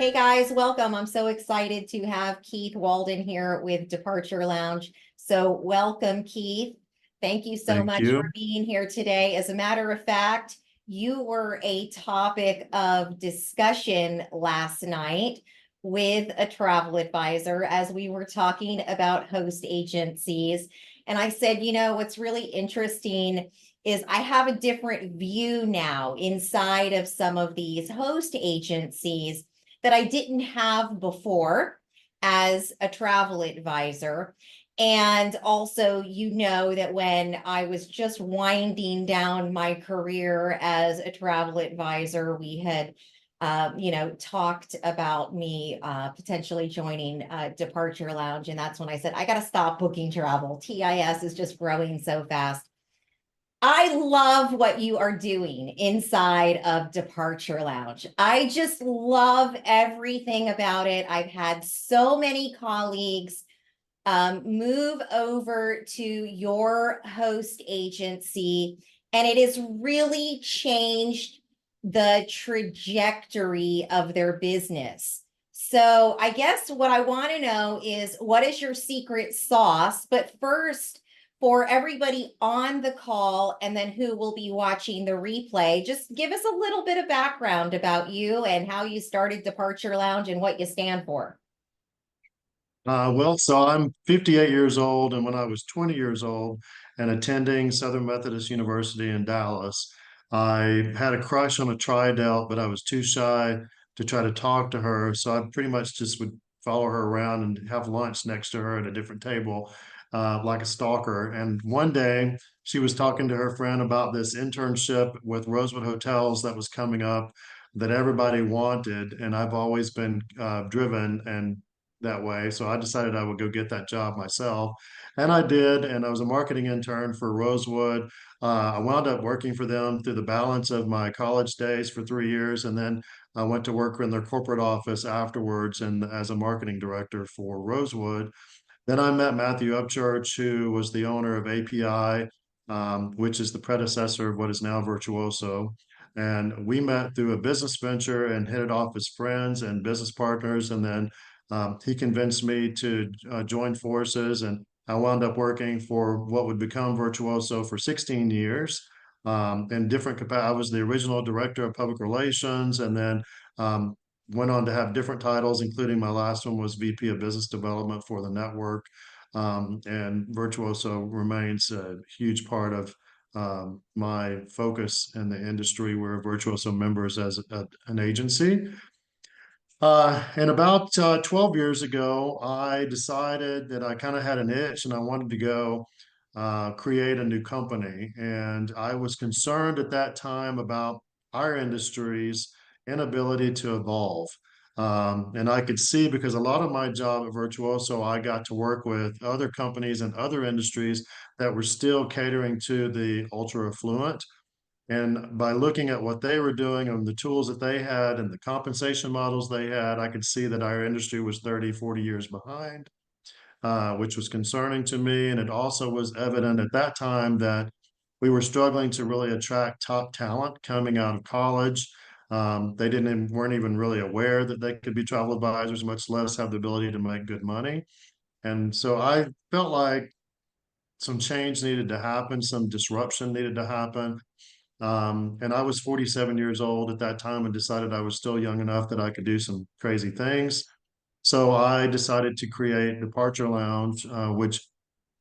Hey guys, welcome. I'm so excited to have Keith Waldon here with Departure Lounge. So welcome, Keith. Thank you so Thank much for you. being here today. As a matter of fact, you were a topic of discussion last night with a travel advisor as we were talking about host agencies. And I said, what's really interesting is I have a different view now inside of some of these host agencies that I didn't have before as a travel advisor. And also, that when I was just winding down my career as a travel advisor, we had, talked about me potentially joining Departure Lounge. And that's when I said, I got to stop booking travel. TIS is just growing so fast. I love what you are doing inside of Departure Lounge. I just love everything about it. I've had so many colleagues move over to your host agency, and it has really changed the trajectory of their business. So I guess what I want to know is what is your secret sauce? But first, for everybody on the call and then who will be watching the replay, just give us a little bit of background about you and how you started Departure Lounge and what you stand for. So I'm 58 years old, and when I was 20 years old and attending Southern Methodist University in Dallas, I had a crush on a tri-delt, but I was too shy to try to talk to her. So I pretty much just would follow her around and have lunch next to her at a different table, like a stalker. And one day she was talking to her friend about this internship with Rosewood Hotels that was coming up that everybody wanted. And I've always been driven and that way. So I decided I would go get that job myself. And I did. And I was a marketing intern for Rosewood. I wound up working for them through the balance of my college days for 3 years. And then I went to work in their corporate office afterwards and as a marketing director for Rosewood. Then I met Matthew Upchurch, who was the owner of API, which is the predecessor of what is now Virtuoso. And we met through a business venture and hit it off as friends and business partners. And then he convinced me to join forces, and I wound up working for what would become Virtuoso for 16 years. In different capacities. I was the original director of public relations, and then went on to have different titles, including my last one was VP of Business Development for the network. And Virtuoso remains a huge part of my focus in the industry. We're Virtuoso members as an agency. And about 12 years ago, I decided that I kind of had an itch and I wanted to go create a new company. And I was concerned at that time about our industry's inability to evolve. And I could see because a lot of my job at Virtuoso, I got to work with other companies and other industries that were still catering to the ultra affluent. And by looking at what they were doing and the tools that they had and the compensation models they had, I could see that our industry was 30, 40 years behind, which was concerning to me. And it also was evident at that time that we were struggling to really attract top talent coming out of college. They weren't even really aware that they could be travel advisors, much less have the ability to make good money. And so I felt like some change needed to happen, some disruption needed to happen. And I was 47 years old at that time and decided I was still young enough that I could do some crazy things. So I decided to create Departure Lounge, which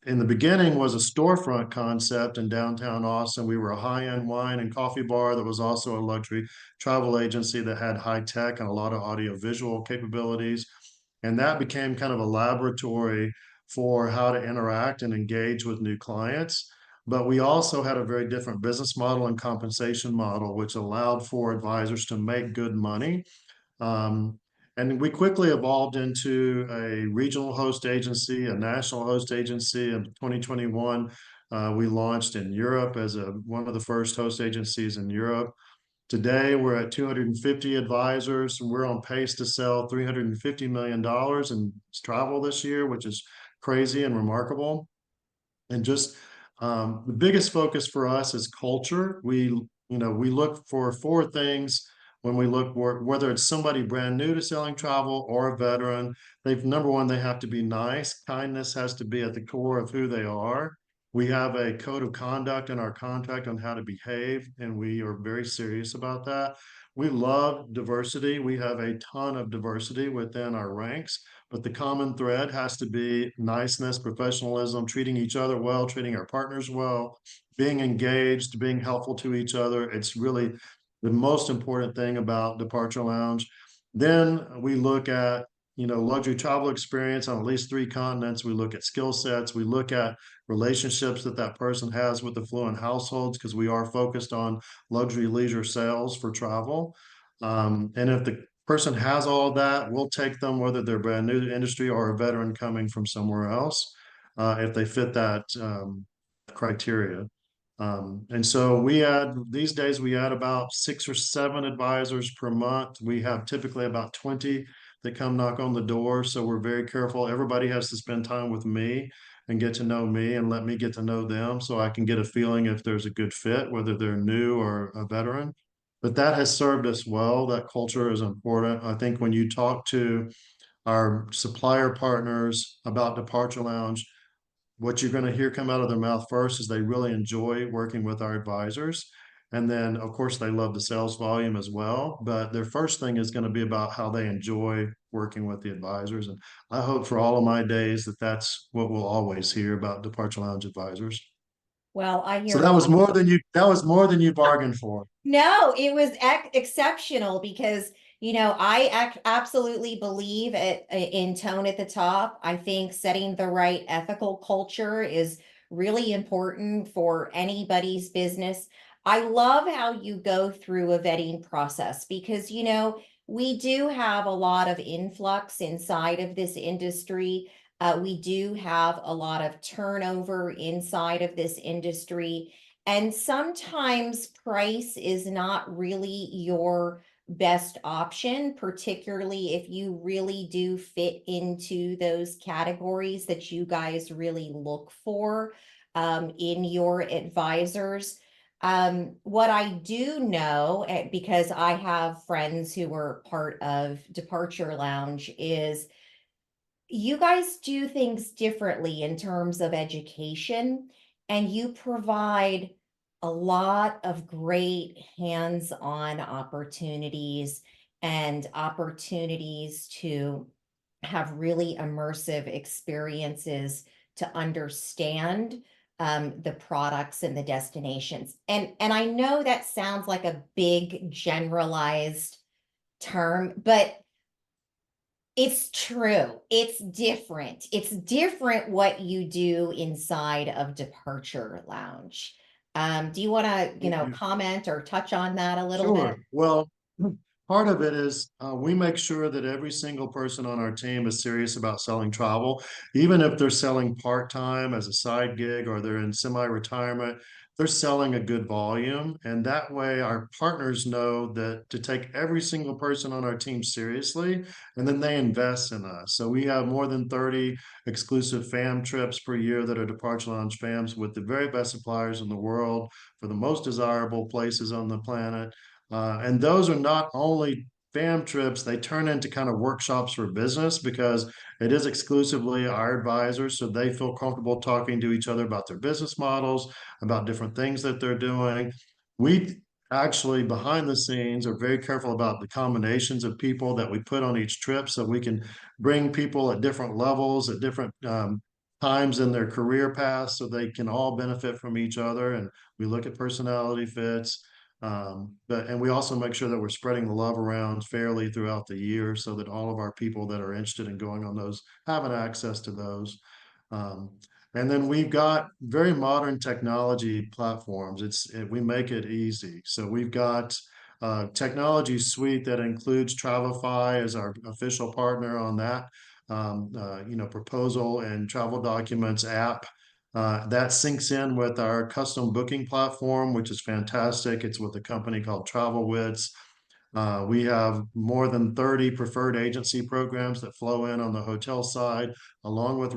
in the beginning was a storefront concept in downtown Austin. We were a high-end wine and coffee bar that was also a luxury travel agency that had high tech and a lot of audio visual capabilities. And that became kind of a laboratory for how to interact and engage with new clients. But we also had a very different business model and compensation model, which allowed for advisors to make good money. Um, and we quickly evolved into a regional host agency, a national host agency. In 2021, we launched in Europe as one of the first host agencies in Europe. Today, we're at 250 advisors, and we're on pace to sell $350 million in travel this year, which is crazy and remarkable. And just the biggest focus for us is culture. We look for four things when we look for whether it's somebody brand new to selling travel or a veteran. They've number one, they have to be nice. Kindness has to be at the core of who they are. We have a code of conduct in our contract on how to behave, and we are very serious about that. We love diversity. We have a ton of diversity within our ranks, but the common thread has to be niceness, professionalism, treating each other well, treating our partners well, being engaged, being helpful to each other. It's really the most important thing about Departure Lounge. Then we look at, luxury travel experience on at least three continents. We look at skill sets. We look at relationships that that person has with affluent households, because we are focused on luxury leisure sales for travel. And if the person has all of that, we'll take them, whether they're brand new to the industry or a veteran coming from somewhere else, if they fit that criteria. And so these days we add about 6 or 7 advisors per month. We have typically about 20 that come knock on the door. So we're very careful. Everybody has to spend time with me and get to know me and let me get to know them, so I can get a feeling if there's a good fit, whether they're new or a veteran. But that has served us well. That culture is important. I think when you talk to our supplier partners about Departure Lounge, what you're going to hear come out of their mouth first is they really enjoy working with our advisors. And then, of course, they love the sales volume as well. But their first thing is going to be about how they enjoy working with the advisors. And I hope for all of my days that that's what we'll always hear about Departure Lounge advisors. Well, I So hear that was lots. more than you bargained for. No, it was exceptional because, I absolutely believe in tone at the top. I think setting the right ethical culture is really important for anybody's business. I love how you go through a vetting process because, we do have a lot of influx inside of this industry. We do have a lot of turnover inside of this industry. And sometimes price is not really your best option, particularly if you really do fit into those categories that you guys really look for in your advisors. What I do know, because I have friends who were part of Departure Lounge, is you guys do things differently in terms of education, and you provide a lot of great hands-on opportunities and opportunities to have really immersive experiences to understand the products and the destinations. And I know that sounds like a big generalized term, but it's true. It's different. It's different what you do inside of Departure Lounge. Do you want to, comment or touch on that a little bit? Sure. Well, part of it is we make sure that every single person on our team is serious about selling travel, even if they're selling part-time as a side gig or they're in semi-retirement, they're selling a good volume. And that way our partners know that to take every single person on our team seriously, and then they invest in us. So we have more than 30 exclusive fam trips per year that are Departure Lounge fams with the very best suppliers in the world for the most desirable places on the planet. And those are not only fam trips, they turn into kind of workshops for business, because it is exclusively our advisors. So they feel comfortable talking to each other about their business models, about different things that they're doing. We actually, behind the scenes, are very careful about the combinations of people that we put on each trip, so we can bring people at different levels, at different times in their career path, so they can all benefit from each other. And we look at personality fits. And we also make sure that we're spreading the love around fairly throughout the year, so that all of our people that are interested in going on those have an access to those. Um, and then we've got very modern technology platforms. We make it easy. So we've got a technology suite that includes Travelify as our official partner on that, proposal and travel documents app. That syncs in with our custom booking platform, which is fantastic. It's with a company called TravelWits. We have more than 30 preferred agency programs that flow in on the hotel side, along with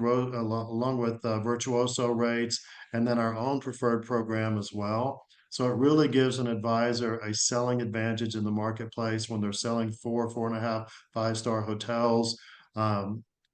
virtuoso rates, and then our own preferred program as well. So it really gives an advisor a selling advantage in the marketplace when they're selling 4.5, 5-star hotels.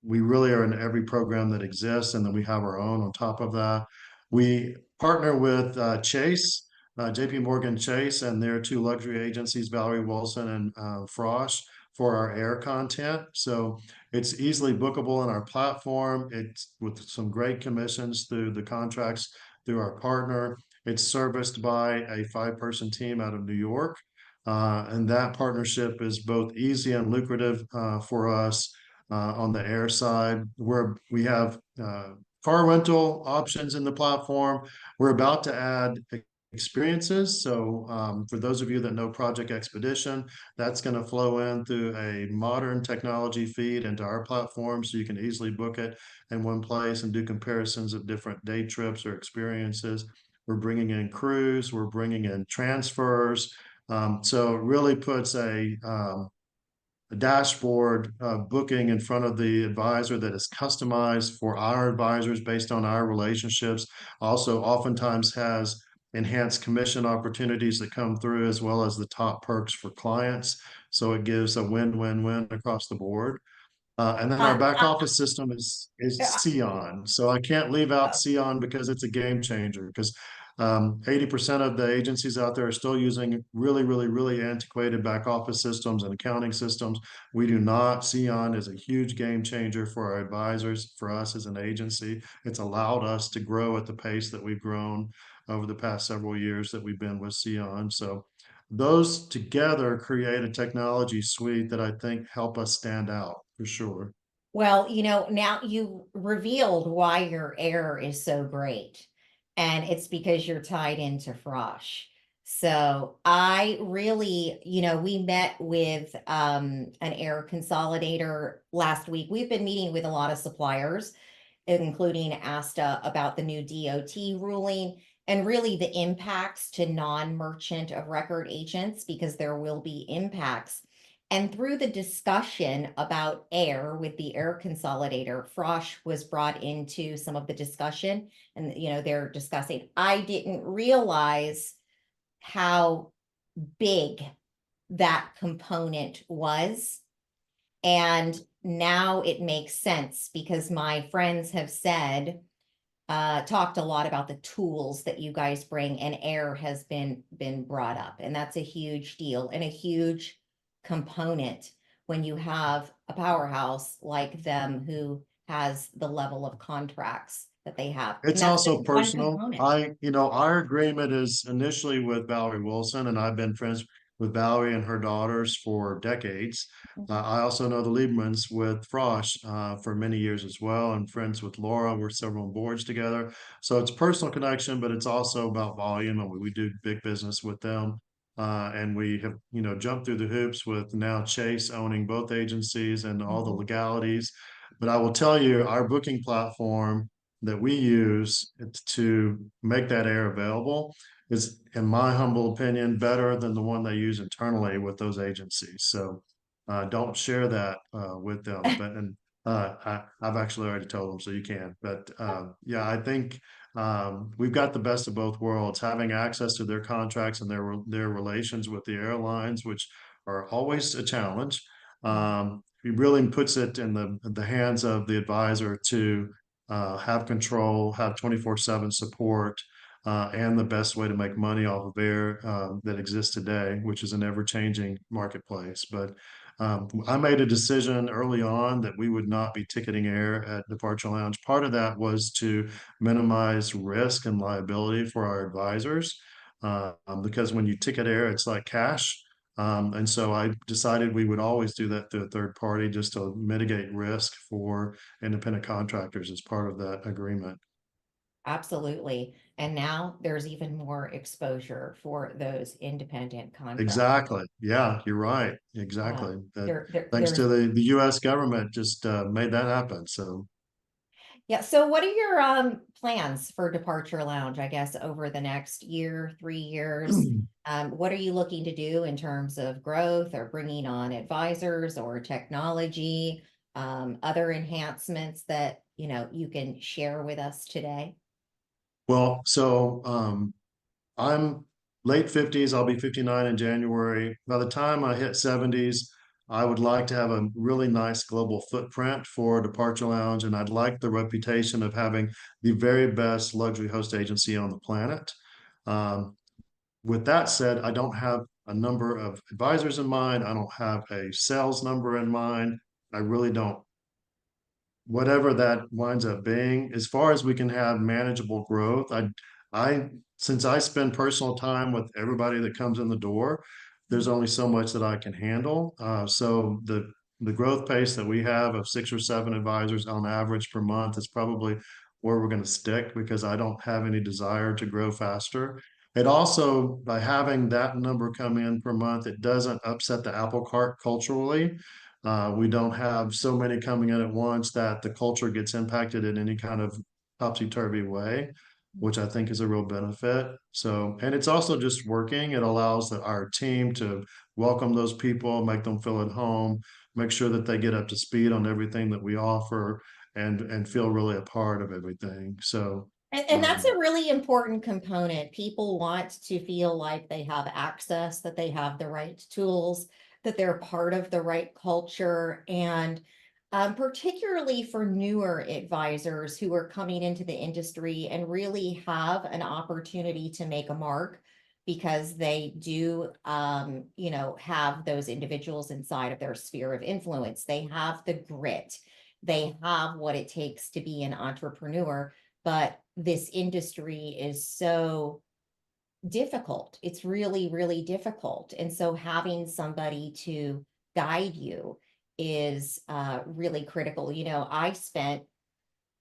We really are in every program that exists, and then we have our own on top of that. We partner with Chase, JP Morgan Chase, and their two luxury agencies, Valerie Wilson and Frosh, for our air content. So it's easily bookable in our platform. It's with some great commissions through the contracts through our partner. It's serviced by a 5-person team out of New York. And that partnership is both easy and lucrative for us on the air side, where we have car rental options in the platform. We're about to add experiences. So for those of you that know Project Expedition, that's going to flow in through a modern technology feed into our platform, so you can easily book it in one place and do comparisons of different day trips or experiences. We're bringing in cruise, we're bringing in transfers. So it really puts a dashboard booking in front of the advisor that is customized for our advisors based on our relationships. Also, oftentimes has enhanced commission opportunities that come through, as well as the top perks for clients. So it gives a win-win-win across the board. And then our Uh, back uh, office system is uh, Xeon. So I can't leave out uh, Xeon because it's a game changer. Because 80% of the agencies out there are still using really, really, really antiquated back office systems and accounting systems. We do not. Xeon is a huge game changer for our advisors, for us as an agency. It's allowed us to grow at the pace that we've grown over the past several years that we've been with Xeon. So those together create a technology suite that I think help us stand out for sure. Well, now you revealed why your air is so great. And it's because you're tied into Frosh. So I really, we met with an air consolidator last week. We've been meeting with a lot of suppliers, including ASTA, about the new DOT ruling and really the impacts to non-merchant of record agents, because there will be impacts. And through the discussion about air with the air consolidator, Frosh was brought into some of the discussion, and they're discussing. I didn't realize how big that component was. And now it makes sense, because my friends have said, talked a lot about the tools that you guys bring, and air has been brought up. And that's a huge deal and a huge component when you have a powerhouse like them who has the level of contracts that they have. And It's that's just also one personal. component. Our agreement is initially with Valerie Wilson, and I've been friends with Valerie and her daughters for decades. Mhm. I also know the Liebmans with Frosh for many years as well, and friends with Laura. We're several on boards together. So it's personal connection, but it's also about volume, and we do big business with them. And we have, jumped through the hoops with now Chase owning both agencies and all the Mhm. legalities. But I will tell you, our booking platform that we use to make that air available is, in my humble opinion, better than the one they use internally with those agencies. So don't share that with them. But I've actually already told them, so you can. But yeah, I think we've got the best of both worlds, having access to their contracts and their relations with the airlines, which are always a challenge. It really puts it in the hands of the advisor to have control, have 24/7 support, and the best way to make money off of air that exists today, which is an ever-changing marketplace. But I made a decision early on that we would not be ticketing air at Departure Lounge. Part of that was to minimize risk and liability for our advisors, because when you ticket air, it's like cash. And so I decided we would always do that through a third party, just to mitigate risk for independent contractors as part of that agreement. Absolutely. And now there's even more exposure for those independent contractors. Exactly. Yeah, you're right. Yeah. Exactly. That thanks There's to the US government just made that happen. So Yeah. So what are your plans for Departure Lounge, I guess, over the next year, 3 years? What are you looking to do in terms of growth, or bringing on advisors or technology, other enhancements that, you can share with us today? well, so I'm late 50s. I'll be 59 in January. By the time I hit 70s, I would like to have a really nice global footprint for Departure Lounge, and I'd like the reputation of having the very best luxury host agency on the planet. Um, with that said, I don't have a number of advisors in mind. I don't have a sales number in mind. I really don't. Whatever that winds up being, as far as we can have manageable growth, since I spend personal time with everybody that comes in the door, there's only so much that I can handle. So the growth pace that we have of 6 or 7 advisors on average per month is probably where we're going to stick, because I don't have any desire to grow faster. It also, by having that number come in per month, it doesn't upset the apple cart culturally. We don't have so many coming in at once that the culture gets impacted in any kind of topsy-turvy way, which I think is a real benefit. So, and it's also just working. It allows our team to welcome those people, make them feel at home, make sure that they get up to speed on everything that we offer, and feel really a part of everything. So, And that's a really important component. People want to feel like they have access, that they have the right tools, that they're part of the right culture. And particularly for newer advisors who are coming into the industry and really have an opportunity to make a mark, because they do, have those individuals inside of their sphere of influence. They have the grit. They have what it takes to be an entrepreneur, but this industry is so difficult. It's really, really difficult. And so having somebody to guide you is really critical. I spent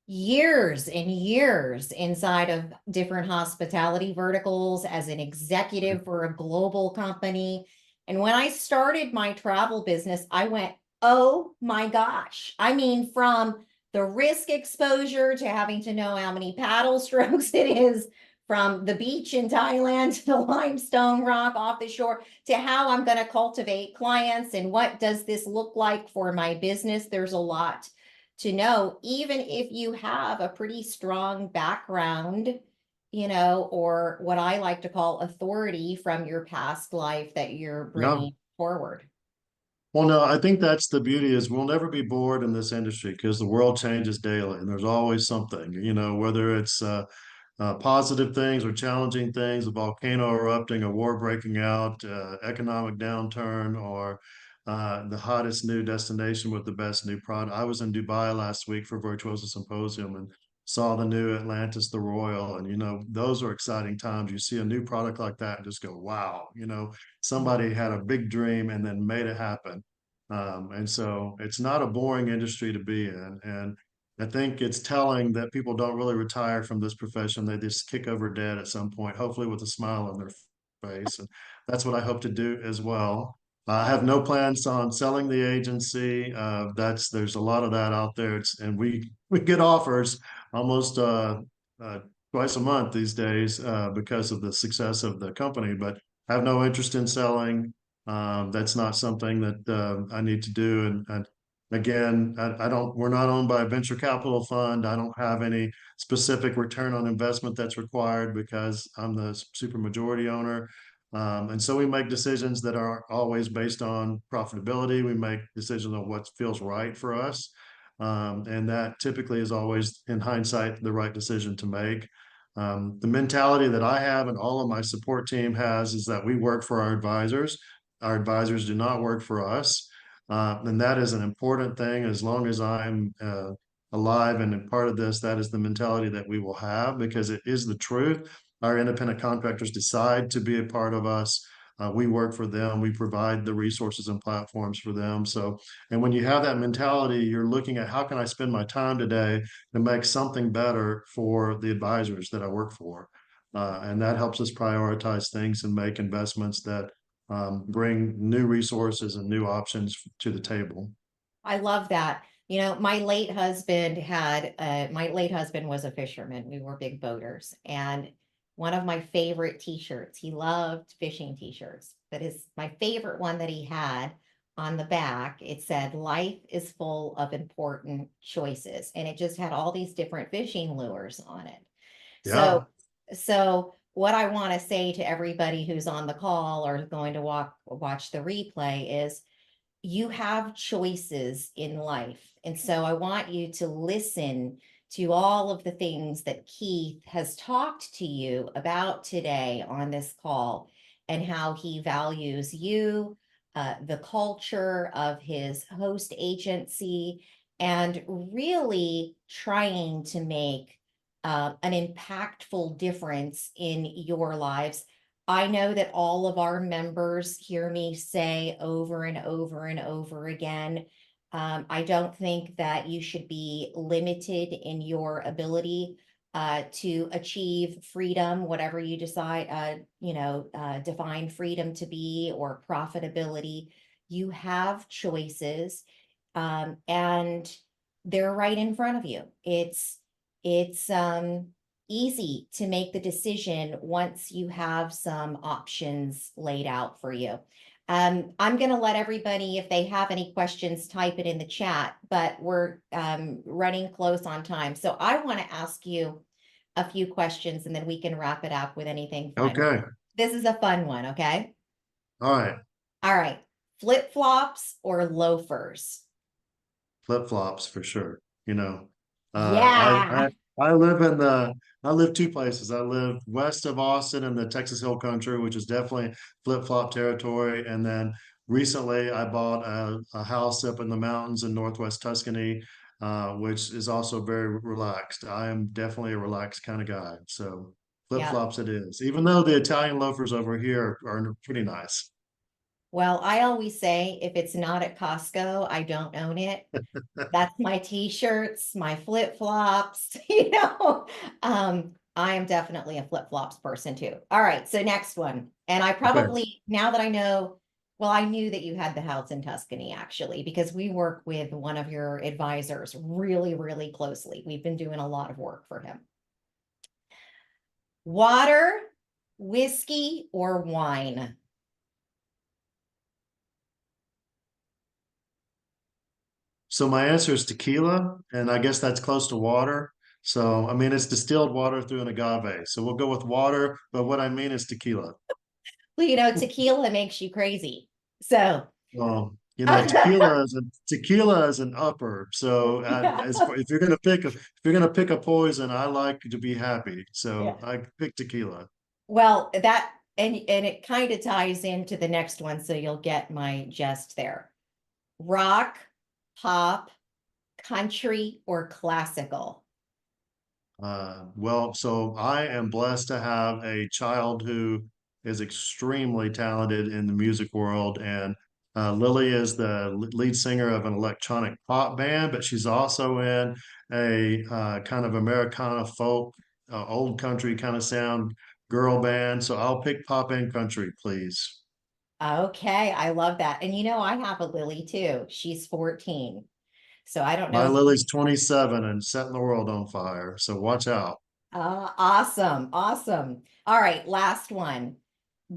years and years inside of different hospitality verticals as an executive for a global company. And when I started my travel business, I went, oh my gosh. I mean, from the risk exposure to having to know how many paddle strokes it is from the beach in Thailand to the limestone rock off the shore to how I'm going to cultivate clients and what does this look like for my business. There's a lot to know, even if you have a pretty strong background, or what I like to call authority from your past life that you're yeah. bringing forward. Well, no, I think that's the beauty, is we'll never be bored in this industry because the world changes daily and there's always something, whether it's positive things or challenging things, a volcano erupting, a war breaking out, economic downturn, or the hottest new destination with the best new product. I was in Dubai last week for Virtuoso Symposium and saw the new Atlantis, the Royal, and those are exciting times. You see a new product like that and just go, wow, somebody had a big dream and then made it happen. And so it's not a boring industry to be in. And I think it's telling that people don't really retire from this profession. They just kick over dead at some point, hopefully with a smile on their face. And that's what I hope to do as well. I have no plans on selling the agency. There's a lot of that out there. And we get offers almost uh, twice a month these days because of the success of the company, but I have no interest in selling. That's not something that I need to do. And again, I don't, we're not owned by a venture capital fund. I don't have any specific return on investment that's required because I'm the super majority owner. And so we make decisions that are always based on profitability. We make decisions on what feels right for us. And that typically is always, in hindsight, the right decision to make. The mentality that I have and all of my support team has is that we work for our advisors. Our advisors do not work for us. And that is an important thing. As long as I'm alive and a part of this, that is the mentality that we will have, because it is the truth. Our independent contractors decide to be a part of us. We work for them. We provide the resources and platforms for them. So, and when you have that mentality, you're looking at how can I spend my time today to make something better for the advisors that I work for. And that helps us prioritize things and make investments that bring new resources and new options to the table. I love that. My late husband was a fisherman. We were big boaters. And one of my favorite t-shirts, he loved fishing t-shirts, but my favorite one that he had on the back, it said, life is full of important choices. And it just had all these different fishing lures on it. Yeah. So what I want to say to everybody who's on the call or going to watch the replay is you have choices in life. And so I want you to listen to all of the things that Keith has talked to you about today on this call and how he values you, the culture of his host agency, and really trying to make an impactful difference in your lives. I know that all of our members hear me say over and over and over again, I don't think that you should be limited in your ability to achieve freedom, whatever you decide, define freedom to be, or profitability. You have choices, and they're right in front of you. It's easy to make the decision once you have some options laid out for you. I'm going to let everybody, if they have any questions, type it in the chat, but we're running close on time. So I want to ask you a few questions and then we can wrap it up with anything final. Okay. This is a fun one, okay? All right. All right. Flip-flops or loafers? Flip-flops for sure. Yeah. I live in I live two places. I live west of Austin in the Texas Hill Country, which is definitely flip-flop territory. And then recently I bought a house up in the mountains in northwest Tuscany, which is also very relaxed. I am definitely a relaxed kind of guy. So Yeah. flip-flops it is, even though the Italian loafers over here are pretty nice. Well, I always say if it's not at Costco, I don't own it. That's my t-shirts, my flip-flops, I am definitely a flip-flops person too. All right, so next one. And I Okay. probably, now that I know, well, I knew that you had the house in Tuscany actually, because we work with one of your advisors really, really closely. We've been doing a lot of work for him. Water, whiskey, or wine? So my answer is tequila, and I guess that's close to water. So I mean, it's distilled water through an agave. So we'll go with water, but what I mean is tequila. Well, tequila makes you crazy. So, Tequila is an upper. So yeah. if you're gonna pick a poison, I like to be happy. Yeah. So I pick tequila. Well, that and it kind of ties into the next one, so you'll get my jest there. Rock, pop, country, or classical? Well, so I am blessed to have a child who is extremely talented in the music world, and Lily is the lead singer of an electronic pop band, but she's also in a kind of Americana folk, old country kind of sound girl band. So I'll pick pop and country, please. Okay, I love that. And I have a Lily too. She's 14. So I don't know My if Lily's 27 and setting the world on fire. So watch out. awesome, awesome. All right, last one.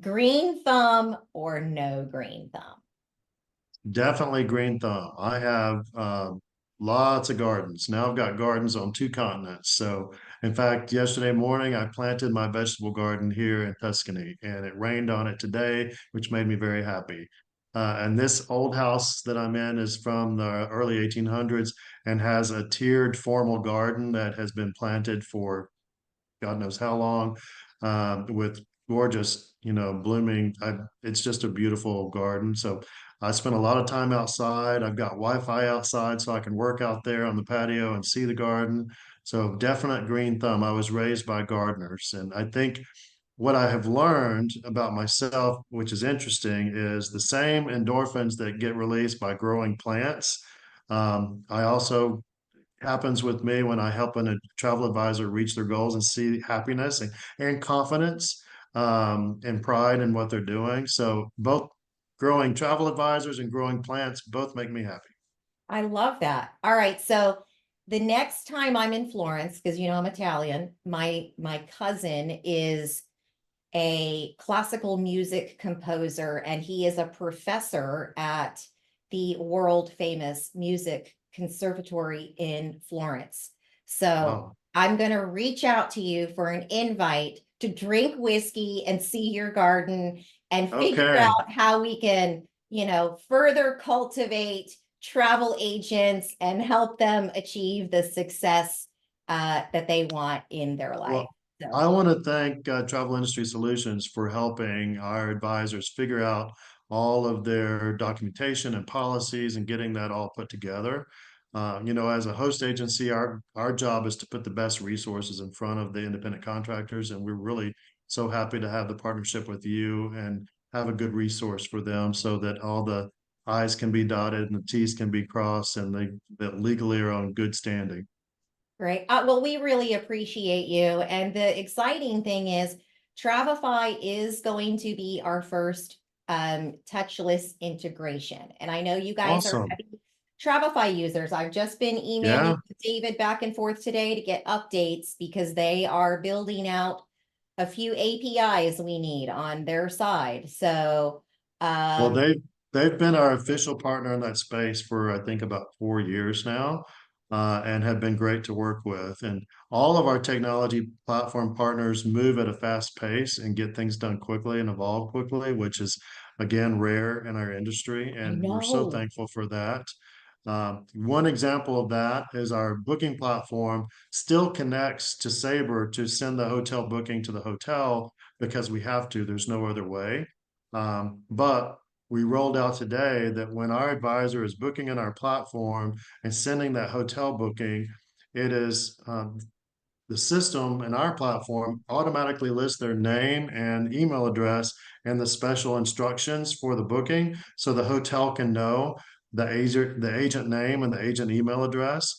Green thumb or no green thumb? Definitely green thumb. I have lots of gardens. Now I've got gardens on two continents. So, in fact, yesterday morning I planted my vegetable garden here in Tuscany, and it rained on it today, which made me very happy. And this old house that I'm in is from the early 1800s and has a tiered formal garden that has been planted for God knows how long, with gorgeous, blooming. It's just a beautiful garden. So I spent a lot of time outside. I've got Wi-Fi outside, so I can work out there on the patio and see the garden. So definite green thumb. I was raised by gardeners, and I think what I have learned about myself, which is interesting, is the same endorphins that get released by growing plants. I also happens with me when I help a travel advisor reach their goals and see happiness and confidence, and pride in what they're doing. So both growing travel advisors and growing plants both make me happy. I love that. All right, so the next time I'm in Florence, because I'm Italian, my cousin is a classical music composer, and he is a professor at the world famous music conservatory in Florence. So Wow. I'm going to reach out to you for an invite to drink whiskey and see your garden and figure Okay. out how we can, further cultivate travel agents and help them achieve the success that they want in their life. Well, So I want to thank Travel Industry Solutions for helping our advisors figure out all of their documentation and policies and getting that all put together. As a host agency, our job is to put the best resources in front of the independent contractors, and we're really so happy to have the partnership with you and have a good resource for them so that all the I's can be dotted and the T's can be crossed and they that legally are on good standing. great. Well, we really appreciate you. And the exciting thing is Travify is going to be our first touchless integration. And I know you guys are Awesome. heavy Travify users. I've just been emailing Yeah. David back and forth today to get updates because they are building out a few APIs we need on their side. So Well, um, they've been our official partner in that space for I think about 4 years now, and have been great to work with. And all of our technology platform partners move at a fast pace and get things done quickly and evolve quickly, which is again rare in our industry, I and we're so know. thankful for that. One example of that is our booking platform still connects to Sabre to send the hotel booking to the hotel because we have to. There's no other way. But we rolled out today that when our advisor is booking in our platform and sending that hotel booking, it is the system in our platform automatically lists their name and email address and the special instructions for the booking so the hotel can know the agent name and the agent email address,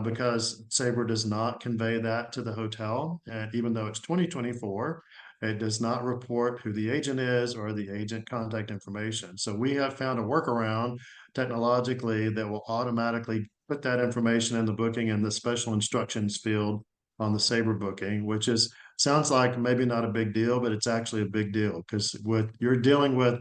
because Sabre does not convey that to the hotel. And even though it's 2024, it does not report who the agent is or the agent contact information. So we have found a workaround technologically that will automatically put that information in the booking and the special instructions field on the Sabre booking, which is sounds like maybe not a big deal, but it's actually a big deal because with you're dealing with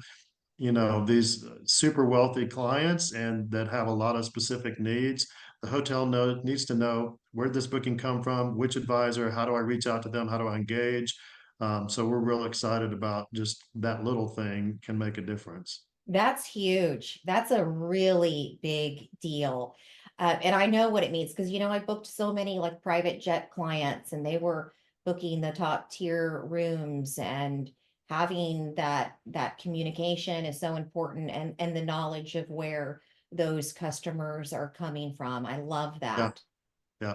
these super wealthy clients and that have a lot of specific needs. The hotel needs to know where this booking come from, which advisor, how do I reach out to them, how do I engage. So we're real excited about just that little thing can make a difference. That's huge. That's a really big deal. And I know what it means because, I booked so many like private jet clients and they were booking the top tier rooms and having that communication is so important and the knowledge of where those customers are coming from. I love Yeah, that. yeah.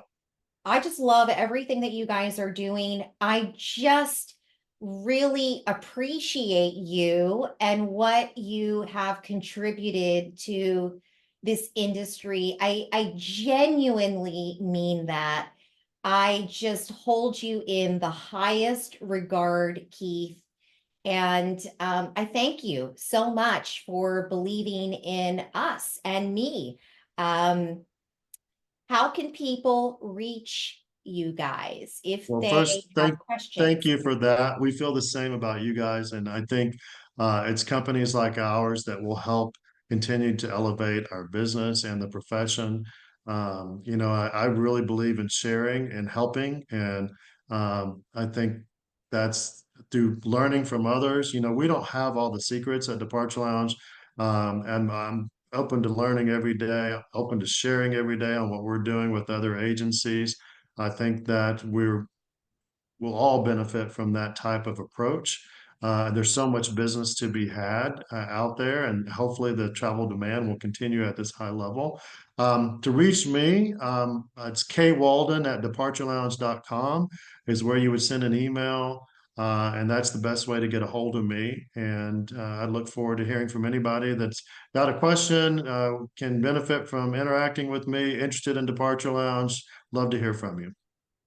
I just love everything that you guys are doing. I just really appreciate you and what you have contributed to this industry. I genuinely mean that. I just hold you in the highest regard, Keith. And I thank you so much for believing in us and me. Um, how can people reach you guys if Well, they first, have thank questions? you for that. We feel the same about you guys, and I think it's companies like ours that will help continue to elevate our business and the profession. I really believe in sharing and helping, and I think that's through learning from others. We don't have all the secrets at Departure Lounge, and I'm open to learning every day, open to sharing every day on what we're doing with other agencies. I think that we'll all benefit from that type of approach. There's so much business to be had out there, and hopefully the travel demand will continue at this high level. To reach me, it's kwalden@departurelounge.com is where you would send an email, and that's the best way to get a hold of me. And I look forward to hearing from anybody that's got a question, can benefit from interacting with me, interested in Departure Lounge. Love to hear from you.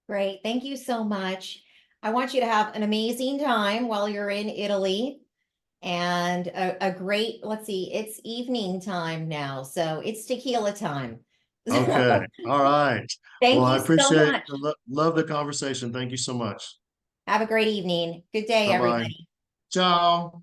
Great. Thank you so much. I want you to have an amazing time while you're in Italy and a great, let's see, it's evening time now. So it's tequila time. Okay. All right. Well, Thank I you so appreciate, much. love the conversation. Thank you so much. Have a great evening. Good day, Bye bye. everybody. Ciao.